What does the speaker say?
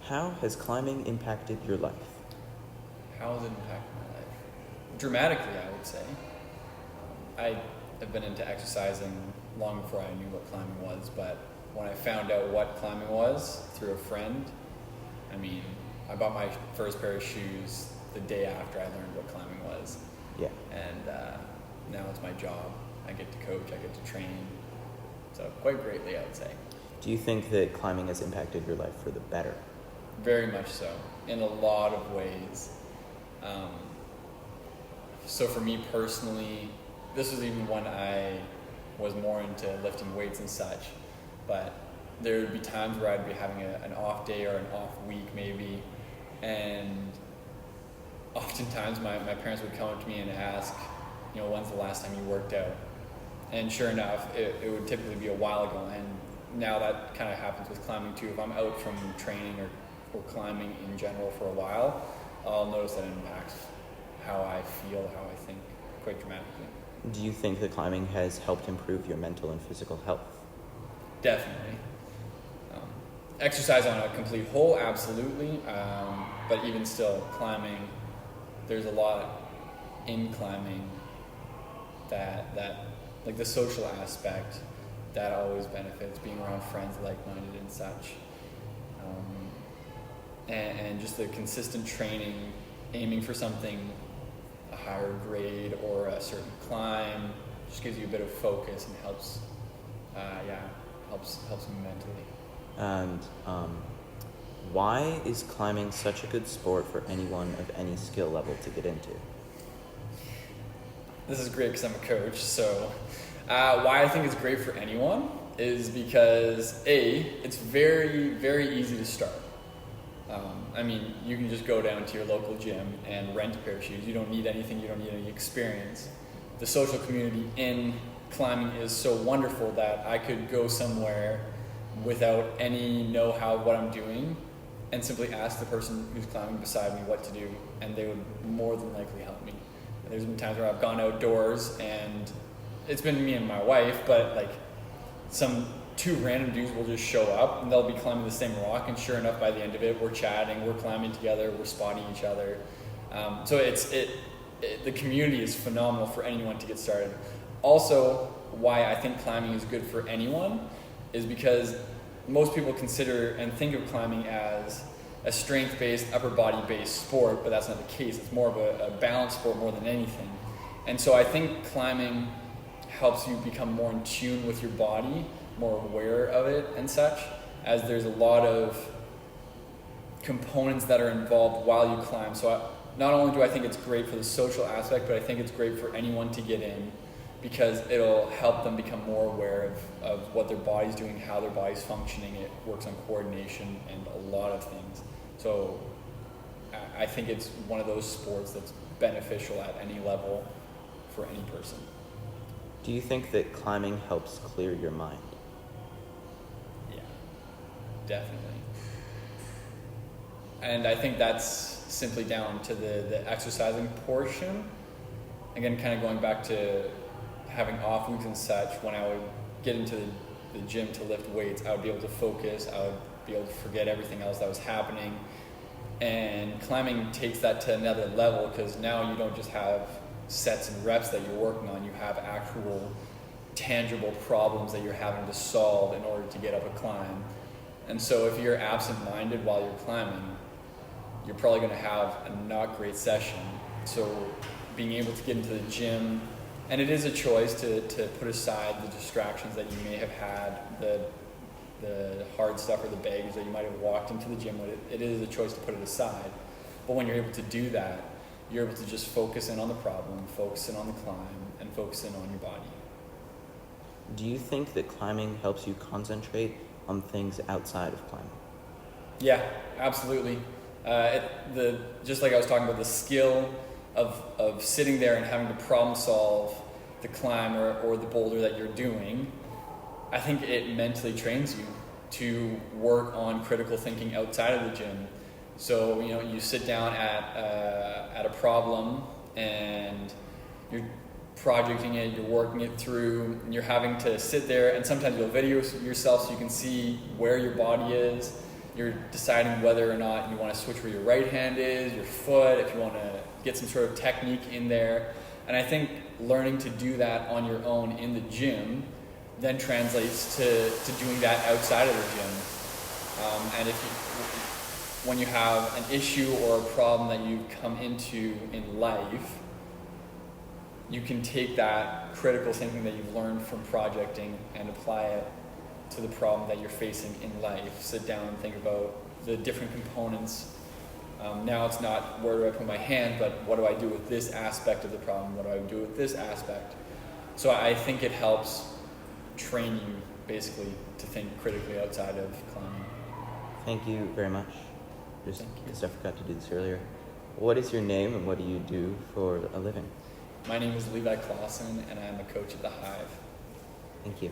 How has climbing impacted your life? How has it impacted my life? Dramatically, I would say. I have been into exercising long before I knew what climbing was, but when I found out what climbing was through a friend, I bought my first pair of shoes the day after I learned what climbing was. Yeah. And now it's my job. I get to coach, I get to train. So quite greatly, I would say. Do you think that climbing has impacted your life for the better? Very much so, in a lot of ways. So for me personally, this was even when I was more into lifting weights and such, but there would be times where I'd be having an off day or an off week maybe, and oftentimes my parents would come up to me and ask, when's the last time you worked out? And sure enough, it would typically be a while ago, and now that kind of happens with climbing too. If I'm out from training or climbing in general for a while, I'll notice that it impacts how I feel, how I think quite dramatically. Do you think that climbing has helped improve your mental and physical health? Definitely. Exercise on a complete whole, absolutely. But even still, climbing, there's a lot in climbing that like the social aspect, that always benefits, being around friends like-minded and such. And just the consistent training, aiming for something, a higher grade or a certain climb, just gives you a bit of focus and helps me mentally. And why is climbing such a good sport for anyone of any skill level to get into? This is great because I'm a coach, so why I think it's great for anyone is because it's very, very easy to start. You can just go down to your local gym and rent a pair of shoes. You don't need anything, you don't need any experience. The social community in climbing is so wonderful that I could go somewhere without any know-how of what I'm doing and simply ask the person who's climbing beside me what to do, and they would more than likely help me. And there's been times where I've gone outdoors and it's been me and my wife, but like some two random dudes will just show up and they'll be climbing the same rock, and sure enough, by the end of it, we're chatting, we're climbing together, we're spotting each other. So the community is phenomenal for anyone to get started. Also, why I think climbing is good for anyone is because most people consider and think of climbing as a strength-based, upper body-based sport, but that's not the case. It's more of a balance sport more than anything. And so I think climbing helps you become more in tune with your body, more aware of it and such, as there's a lot of components that are involved while you climb. So not only do I think it's great for the social aspect, but I think it's great for anyone to get in because it'll help them become more aware of what their body's doing, how their body's functioning. It works on coordination and a lot of things. So I think it's one of those sports that's beneficial at any level for any person. Do you think that climbing helps clear your mind? Yeah, definitely. And I think that's simply down to the exercising portion. Again, kind of going back to having off weeks and such, when I would get into the gym to lift weights, I would be able to focus, I would be able to forget everything else that was happening. And climbing takes that to another level because now you don't just have sets and reps that you're working on, you have actual tangible problems that you're having to solve in order to get up a climb. And so if you're absent-minded while you're climbing, you're probably going to have a not great session. So being able to get into the gym, and it is a choice to put aside the distractions that you may have had, the hard stuff or the baggage that you might have walked into the gym with. It is a choice to put it aside. But when you're able to do that, you're able to just focus in on the problem, focus in on the climb, and focus in on your body. Do you think that climbing helps you concentrate on things outside of climbing? Yeah, absolutely. Just like I was talking about, the skill of sitting there and having to problem solve the climb or the boulder that you're doing, I think it mentally trains you to work on critical thinking outside of the gym. So, you sit down at a problem and you're projecting it, you're working it through, and you're having to sit there, and sometimes you'll video yourself so you can see where your body is, you're deciding whether or not you want to switch where your right hand is, your foot, if you want to get some sort of technique in there. And I think learning to do that on your own in the gym then translates to doing that outside of the gym. And when you have an issue or a problem that you come into in life, you can take that critical thinking that you've learned from projecting and apply it to the problem that you're facing in life. Sit down and think about the different components. Now it's not where do I put my hand, but what do I do with this aspect of the problem? What do I do with this aspect? So I think it helps train you basically to think critically outside of climbing. Thank you very much. Just Thank you. because I forgot to do this earlier. What is your name and what do you do for a living? My name is Levi Clausen, and I'm a coach at the Hive. Thank you.